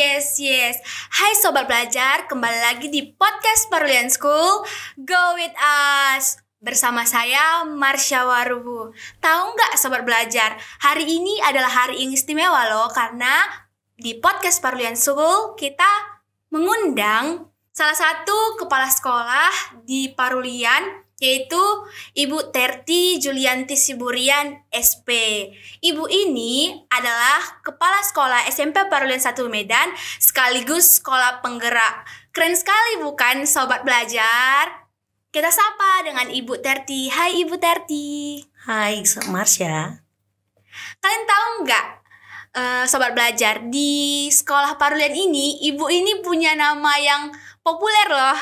Yes. Hai Sobat Belajar, kembali lagi di podcast Parulian School. Go with us. Bersama saya, Marsha Warubu. Tahu nggak Sobat Belajar, hari ini adalah hari yang istimewa loh. Karena di podcast Parulian School, kita mengundang salah satu kepala sekolah di Parulian, yaitu Ibu Terti Julianti Siburian SP. Ibu ini adalah kepala sekolah SMP Parulian 1 Medan sekaligus sekolah penggerak. Keren sekali bukan Sobat Belajar? Kita sapa dengan Ibu Terti. Hai Ibu Terti. Hai Marsha. Kalian tahu nggak Sobat Belajar, di sekolah Parulian ini Ibu ini punya nama yang populer loh.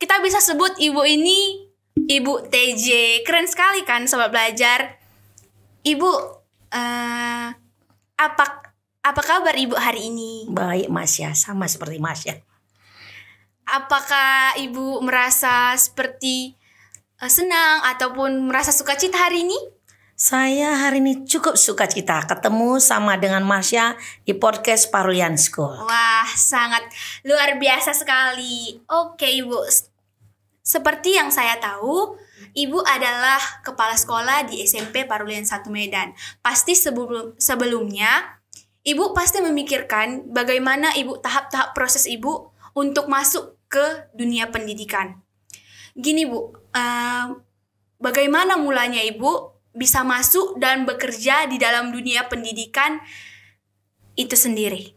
Kita bisa sebut ibu ini Ibu TJ. Keren sekali kan Sobat Belajar? Ibu, apa kabar Ibu hari ini? Baik Masya, sama seperti Masya. Apakah Ibu merasa seperti senang ataupun merasa sukacita hari ini? Saya hari ini cukup sukacita ketemu sama dengan Masya di podcast Parulian School. Wah, sangat luar biasa sekali. Oke Ibu, seperti yang saya tahu, Ibu adalah kepala sekolah di SMP Parulian 1 Medan. Pasti sebelumnya, Ibu pasti memikirkan bagaimana tahap-tahap proses Ibu untuk masuk ke dunia pendidikan. Gini Bu, bagaimana mulanya Ibu bisa masuk dan bekerja di dalam dunia pendidikan itu sendiri?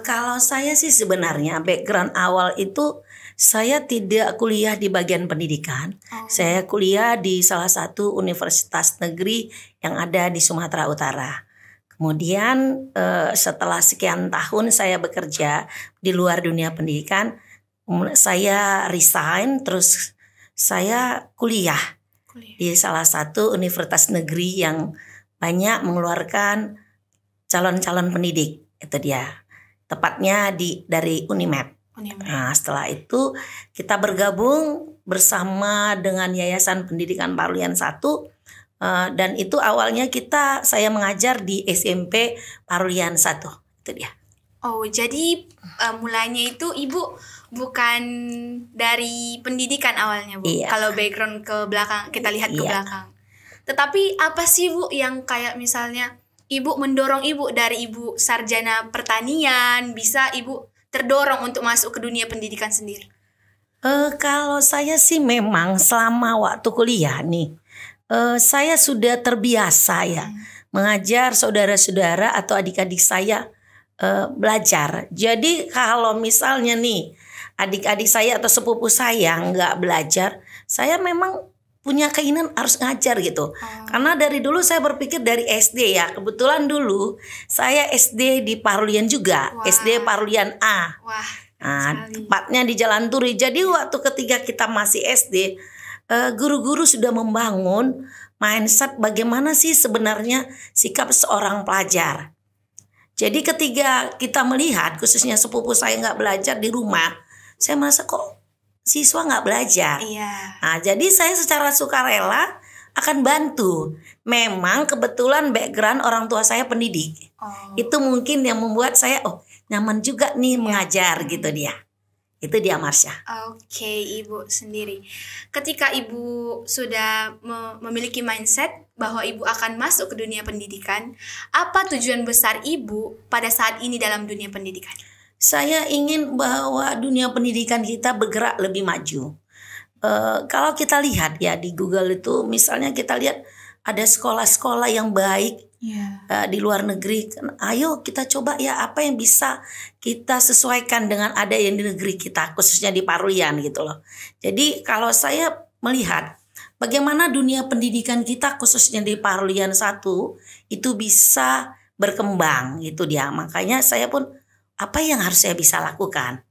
Kalau saya sih sebenarnya background awal itu saya tidak kuliah di bagian pendidikan. Saya kuliah di salah satu universitas negeri yang ada di Sumatera Utara. Kemudian setelah sekian tahun saya bekerja di luar dunia pendidikan, saya resign, terus saya kuliah di salah satu universitas negeri yang banyak mengeluarkan calon-calon pendidik. Itu dia. Tepatnya dari Unimed. Nah, setelah itu kita bergabung bersama dengan Yayasan Pendidikan Parulian 1, dan itu awalnya saya mengajar di SMP Parulian 1. Itu dia. Oh, jadi mulanya itu Ibu bukan dari pendidikan awalnya, Bu. Iya. Kalau background ke belakang, kita lihat ke belakang. Tetapi apa sih Bu yang kayak misalnya Ibu mendorong Ibu dari Ibu sarjana pertanian bisa Ibu terdorong untuk masuk ke dunia pendidikan sendiri? Kalau saya sih memang selama waktu kuliah nih, saya sudah terbiasa ya mengajar saudara-saudara atau adik-adik saya belajar. Jadi kalau misalnya nih adik-adik saya atau sepupu saya nggak belajar, saya memang punya keinginan harus ngajar gitu. Karena dari dulu saya berpikir dari SD ya. Kebetulan dulu saya SD di Parulian juga. Wah. SD Parulian A. Wah, Tepatnya di Jalan Turi. Jadi waktu ketika kita masih SD, guru-guru sudah membangun mindset bagaimana sih sebenarnya sikap seorang pelajar. Jadi ketika kita melihat khususnya sepupu saya nggak belajar di rumah, saya merasa kok siswa nggak belajar. iya. Nah, jadi saya secara sukarela akan bantu. Memang kebetulan background orang tua saya pendidik. Itu mungkin yang membuat saya nyaman juga nih mengajar gitu dia. Itu dia Marsha. Oke, Ibu sendiri. Ketika Ibu sudah memiliki mindset bahwa Ibu akan masuk ke dunia pendidikan, apa tujuan besar Ibu pada saat ini dalam dunia pendidikan? Saya ingin bahwa dunia pendidikan kita bergerak lebih maju. Kalau kita lihat ya di Google itu, misalnya kita lihat ada sekolah-sekolah yang baik di luar negeri. Ayo kita coba ya apa yang bisa kita sesuaikan dengan ada yang di negeri kita, khususnya di Parulian gitu loh. Jadi kalau saya melihat bagaimana dunia pendidikan kita khususnya di Parulian 1 itu bisa berkembang gitu dia. Makanya saya pun apa yang harus saya bisa lakukan.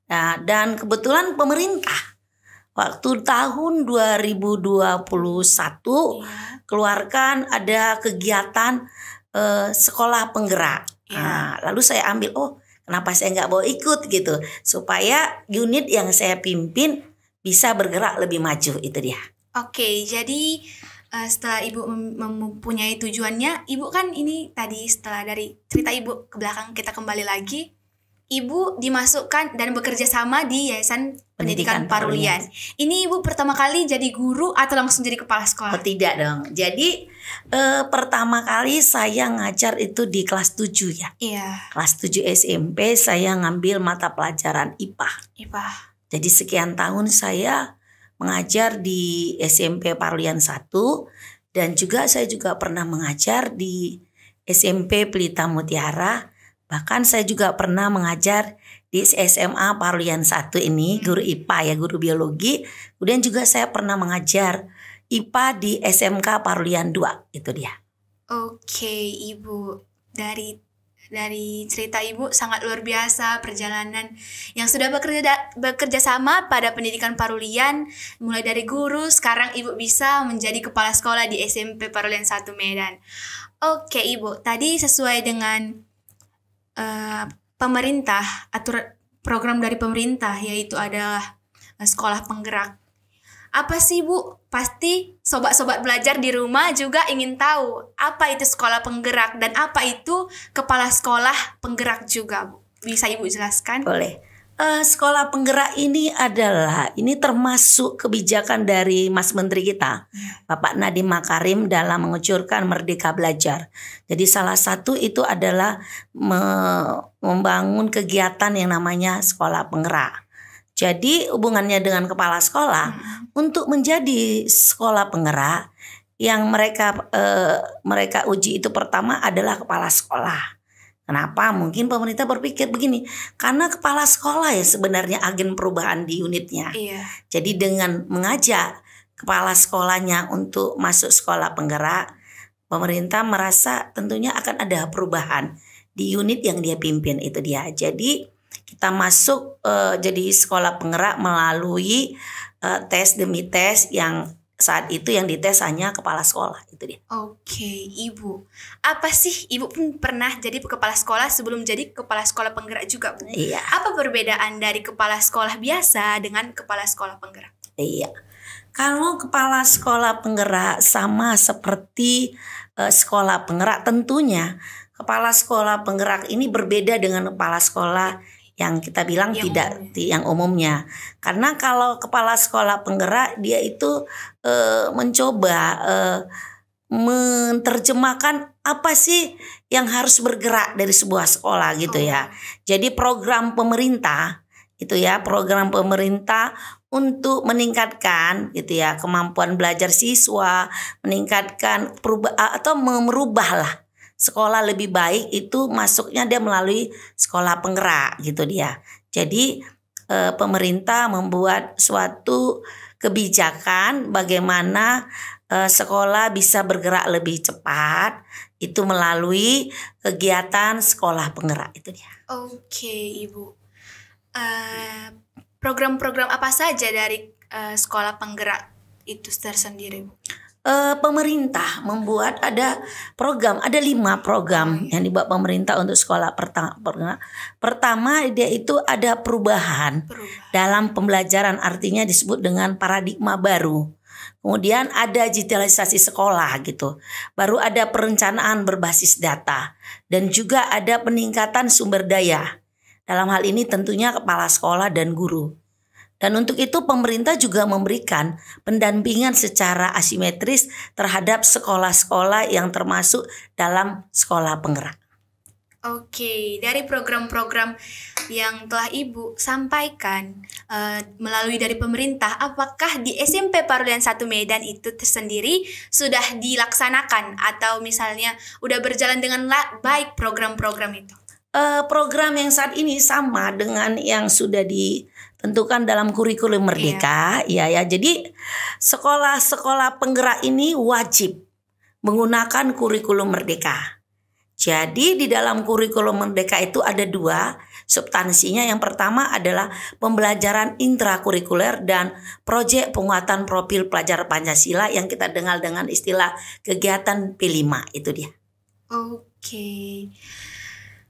Nah, dan kebetulan pemerintah waktu tahun 2021 keluarkan ada kegiatan sekolah penggerak. Nah, lalu saya ambil, kenapa saya nggak mau ikut gitu, supaya unit yang saya pimpin bisa bergerak lebih maju. Itu dia. Oke, jadi setelah ibu mempunyai tujuannya, ibu kan ini tadi setelah dari cerita ibu ke belakang kita kembali lagi, ibu dimasukkan dan bekerja sama di Yayasan Pendidikan Parulian. Ini ibu pertama kali jadi guru atau langsung jadi kepala sekolah? Oh, tidak dong. Jadi pertama kali saya ngajar itu di kelas 7 ya. Iya. Kelas 7 SMP saya ngambil mata pelajaran IPA. IPA. Jadi sekian tahun saya mengajar di SMP Parulian 1 dan juga saya juga pernah mengajar di SMP Pelita Mutiara. Bahkan saya juga pernah mengajar di SMA Parulian 1 ini, guru IPA ya, guru biologi. Kemudian juga saya pernah mengajar IPA di SMK Parulian 2, itu dia. Oke, Ibu. Dari cerita Ibu sangat luar biasa perjalanan yang sudah bekerja sama pada pendidikan Parulian, mulai dari guru, sekarang Ibu bisa menjadi kepala sekolah di SMP Parulian 1 Medan. Oke, Ibu, tadi sesuai dengan pemerintah, program dari pemerintah, yaitu adalah sekolah penggerak. Apa sih Bu? Pasti sobat-sobat belajar di rumah juga ingin tahu apa itu sekolah penggerak dan apa itu kepala sekolah penggerak juga, Bu. Bisa Ibu jelaskan? Boleh. Sekolah penggerak ini termasuk kebijakan dari Mas Menteri kita, Bapak Nadiem Makarim, dalam mengucurkan Merdeka Belajar. Jadi salah satu itu adalah membangun kegiatan yang namanya sekolah penggerak. Jadi hubungannya dengan kepala sekolah untuk menjadi sekolah penggerak yang mereka uji itu pertama adalah kepala sekolah. Kenapa? Mungkin pemerintah berpikir begini, karena kepala sekolah ya sebenarnya agen perubahan di unitnya. Iya. Jadi dengan mengajak kepala sekolahnya untuk masuk sekolah penggerak, pemerintah merasa tentunya akan ada perubahan di unit yang dia pimpin, itu dia. Jadi kita masuk jadi sekolah penggerak melalui tes demi tes yang saat itu yang dites hanya kepala sekolah, itu dia. Oke, Ibu. Apa sih Ibu pun pernah jadi kepala sekolah sebelum jadi kepala sekolah penggerak juga, Bu? Iya. Apa perbedaan dari kepala sekolah biasa dengan kepala sekolah penggerak? Iya. Kalau kepala sekolah penggerak sama seperti sekolah penggerak, tentunya kepala sekolah penggerak ini berbeda dengan kepala sekolah yang kita bilang yang umumnya. Karena kalau kepala sekolah penggerak dia itu mencoba menerjemahkan apa sih yang harus bergerak dari sebuah sekolah gitu ya. Jadi program pemerintah itu ya, program pemerintah untuk meningkatkan gitu ya kemampuan belajar siswa, meningkatkan merubah lah sekolah lebih baik, itu masuknya dia melalui sekolah penggerak gitu dia. Jadi pemerintah membuat suatu kebijakan bagaimana sekolah bisa bergerak lebih cepat, itu melalui kegiatan sekolah penggerak, itu dia. Oke, Ibu. Program-program apa saja dari sekolah penggerak itu tersendiri, Bu? Pemerintah membuat ada 5 program yang dibuat pemerintah untuk sekolah penggerak. Pertama dia itu ada perubahan dalam pembelajaran, artinya disebut dengan paradigma baru. Kemudian ada digitalisasi sekolah gitu. Baru ada perencanaan berbasis data dan juga ada peningkatan sumber daya. Dalam hal ini tentunya kepala sekolah dan guru. Dan untuk itu pemerintah juga memberikan pendampingan secara asimetris terhadap sekolah-sekolah yang termasuk dalam sekolah penggerak. Oke, dari program-program yang telah Ibu sampaikan melalui dari pemerintah, apakah di SMP Parulian 1 Medan itu tersendiri sudah dilaksanakan atau misalnya udah berjalan dengan baik program-program itu? Program yang saat ini sama dengan yang sudah ditentukan dalam kurikulum Merdeka, ya. Jadi sekolah-sekolah penggerak ini wajib menggunakan kurikulum Merdeka. Jadi di dalam kurikulum Merdeka itu ada 2 substansinya. Yang pertama adalah pembelajaran intrakurikuler dan proyek penguatan profil pelajar Pancasila yang kita dengar dengan istilah kegiatan P5, itu dia. Oke.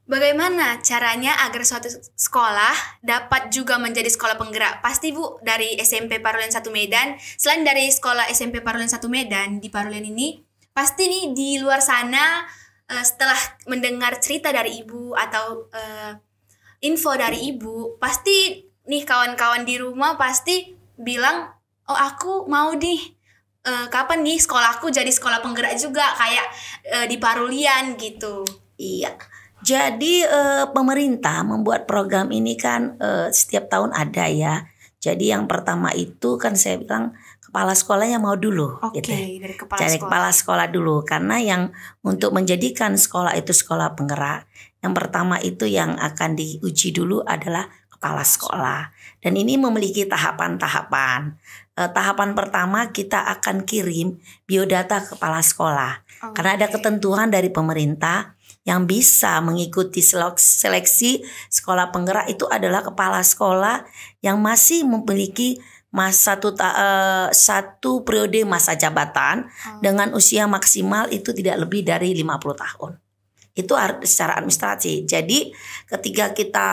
Bagaimana caranya agar suatu sekolah dapat juga menjadi sekolah penggerak? Pasti Bu, dari SMP Parulian 1 Medan, selain dari sekolah SMP Parulian 1 Medan, di Parulian ini, pasti nih di luar sana setelah mendengar cerita dari Ibu atau info dari Ibu, pasti nih kawan-kawan di rumah pasti bilang, oh aku mau nih, kapan nih sekolahku jadi sekolah penggerak juga kayak di Parulian gitu. Iya. Jadi pemerintah membuat program ini kan setiap tahun ada ya. Jadi yang pertama itu kan saya bilang kepala sekolahnya mau dulu. Oke, gitu. dari kepala Cari sekolah. kepala sekolah dulu. Karena yang untuk menjadikan sekolah itu sekolah penggerak, yang pertama itu yang akan diuji dulu adalah kepala sekolah. Dan ini memiliki tahapan-tahapan. Tahapan pertama kita akan kirim biodata kepala sekolah. Karena ada ketentuan dari pemerintah yang bisa mengikuti seleksi sekolah penggerak itu adalah kepala sekolah yang masih memiliki satu periode masa jabatan dengan usia maksimal itu tidak lebih dari 50 tahun. Itu secara administrasi. Jadi ketika kita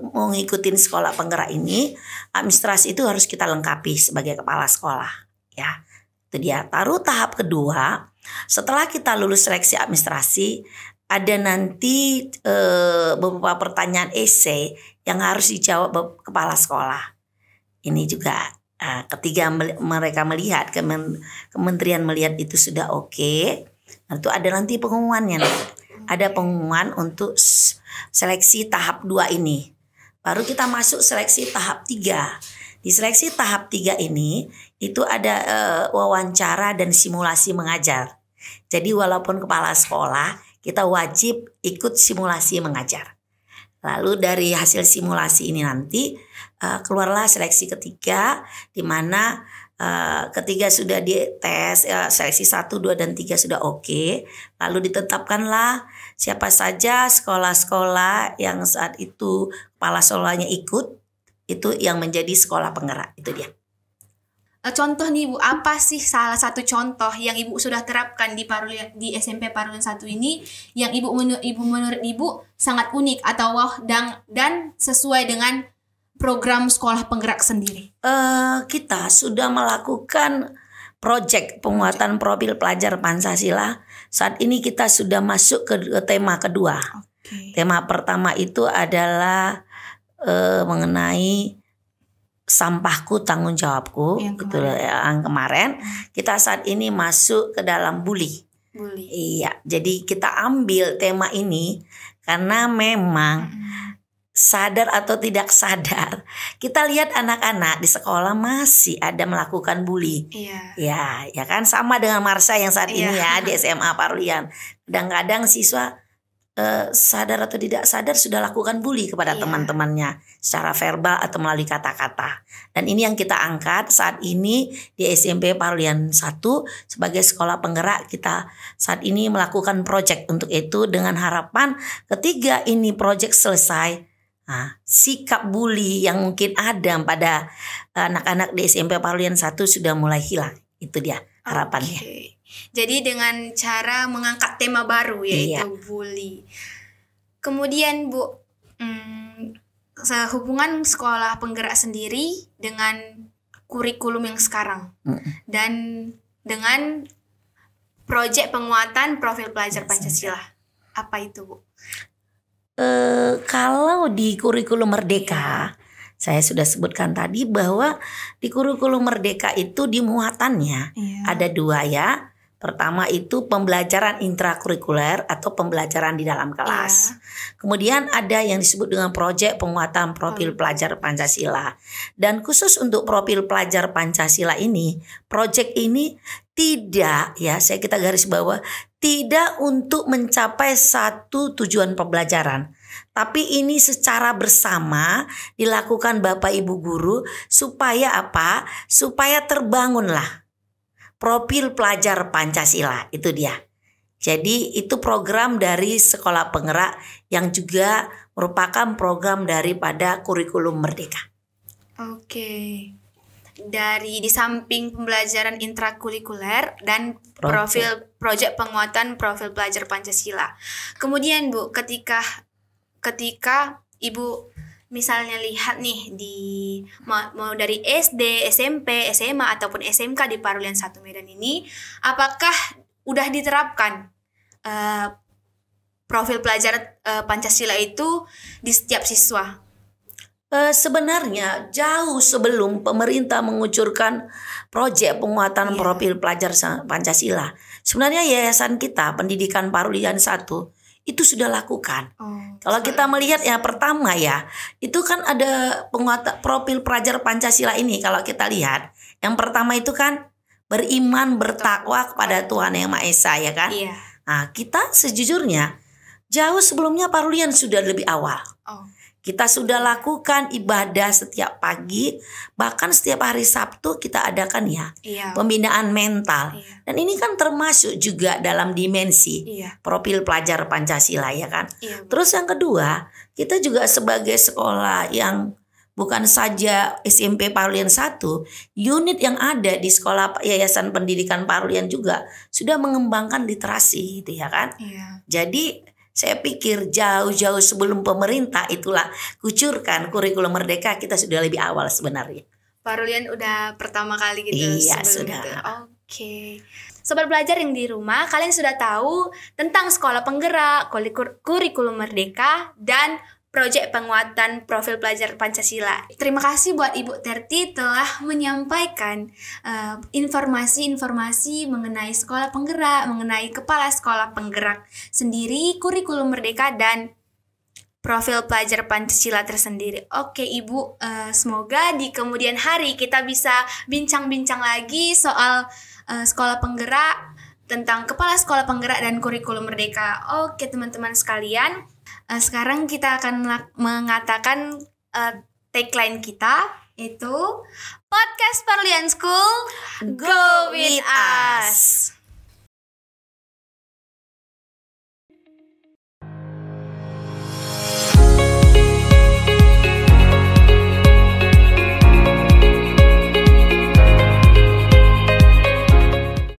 mau ngikutin sekolah penggerak ini, administrasi itu harus kita lengkapi sebagai kepala sekolah. Ya, itu dia. Taruh tahap kedua, setelah kita lulus seleksi administrasi, ada nanti beberapa pertanyaan esai yang harus dijawab kepala sekolah. Ini juga ketika mereka melihat, kementerian melihat itu sudah oke, itu ada nanti pengumumannya. Ada pengumuman untuk seleksi tahap 2 ini. Baru kita masuk seleksi tahap 3. Di seleksi tahap 3 ini itu ada wawancara dan simulasi mengajar. Jadi walaupun kepala sekolah, kita wajib ikut simulasi mengajar. Lalu dari hasil simulasi ini nanti keluarlah seleksi ketiga, di mana ketiga sudah dites, seleksi 1, 2, dan 3 sudah oke. Lalu ditetapkanlah siapa saja sekolah-sekolah yang saat itu kepala sekolahnya ikut, itu yang menjadi sekolah penggerak, itu dia. Contoh nih Bu, apa sih salah satu contoh yang Ibu sudah terapkan di SMP Parulian 1 ini yang menurut Ibu sangat unik atau wow dan sesuai dengan program sekolah penggerak sendiri? Kita sudah melakukan proyek penguatan profil pelajar Pancasila. Saat ini kita sudah masuk ke tema kedua. Tema pertama itu adalah mengenai sampahku tanggung jawabku, itu yang kemarin. Kita saat ini masuk ke dalam bully. Iya, jadi kita ambil tema ini karena memang sadar atau tidak sadar, kita lihat anak-anak di sekolah masih ada melakukan bully. Ya kan, sama dengan Marsha yang saat ini ya di SMA Parulian. Kadang-kadang siswa sadar atau tidak sadar sudah lakukan bully kepada teman-temannya secara verbal atau melalui kata-kata. Dan ini yang kita angkat saat ini di SMP Parulian 1 sebagai sekolah penggerak. Kita saat ini melakukan proyek untuk itu dengan harapan ketika ini proyek selesai, sikap bully yang mungkin ada pada anak-anak di SMP Parulian 1 sudah mulai hilang. Itu dia harapannya. Jadi dengan cara mengangkat tema baru yaitu bully. Kemudian Bu, hubungan sekolah penggerak sendiri dengan kurikulum yang sekarang dan dengan proyek penguatan profil pelajar Pancasila. Apa itu Bu? Kalau di kurikulum Merdeka, saya sudah sebutkan tadi bahwa di kurikulum Merdeka itu di muatannya ada 2 ya. Pertama itu pembelajaran intrakurikuler atau pembelajaran di dalam kelas. Kemudian ada yang disebut dengan proyek penguatan profil pelajar Pancasila. Dan khusus untuk profil pelajar Pancasila ini, proyek ini tidak kita garis bawah, tidak untuk mencapai satu tujuan pembelajaran. Tapi ini secara bersama dilakukan Bapak Ibu guru supaya apa? Supaya terbangunlah profil pelajar Pancasila, itu dia. Jadi itu program dari sekolah penggerak yang juga merupakan program daripada kurikulum Merdeka. di samping pembelajaran intrakurikuler dan profil proyek penguatan profil pelajar Pancasila. Kemudian Bu, ketika Ibu misalnya lihat nih mau dari SD, SMP, SMA ataupun SMK di Parulian 1 Medan ini, apakah udah diterapkan profil pelajar Pancasila itu di setiap siswa? Sebenarnya jauh sebelum pemerintah mengucurkan proyek penguatan profil pelajar Pancasila, sebenarnya yayasan kita Pendidikan Parulian 1 itu sudah lakukan. Kalau kita melihat yang pertama ya, itu kan ada penguatan profil pelajar Pancasila ini. Kalau kita lihat, yang pertama itu kan beriman bertakwa kepada Tuhan Yang Maha Esa, ya kan? Iya. Nah, kita sejujurnya jauh sebelumnya Parulian sudah lebih awal. Kita sudah lakukan ibadah setiap pagi, bahkan setiap hari Sabtu kita adakan pembinaan mental. Dan ini kan termasuk juga dalam dimensi profil pelajar Pancasila, ya kan. Terus yang kedua, kita juga sebagai sekolah yang bukan saja SMP Parulian 1, unit yang ada di sekolah Yayasan Pendidikan Parulian juga sudah mengembangkan literasi, gitu ya kan. Jadi saya pikir jauh-jauh sebelum pemerintah itulah kucurkan kurikulum merdeka, kita sudah lebih awal sebenarnya. Parulian udah pertama kali gitu. Iya, sudah. Oke. Sobat belajar yang di rumah, kalian sudah tahu tentang sekolah penggerak, kurikulum merdeka, dan proyek penguatan profil pelajar Pancasila. Terima kasih buat Ibu Terti telah menyampaikan informasi-informasi mengenai sekolah penggerak, mengenai kepala sekolah penggerak sendiri, kurikulum merdeka, dan profil pelajar Pancasila tersendiri. Oke Ibu, semoga di kemudian hari kita bisa bincang-bincang lagi soal sekolah penggerak, tentang kepala sekolah penggerak dan kurikulum merdeka. Oke teman-teman sekalian, sekarang kita akan mengatakan tagline kita, itu Podcast Parulian School, Go with us.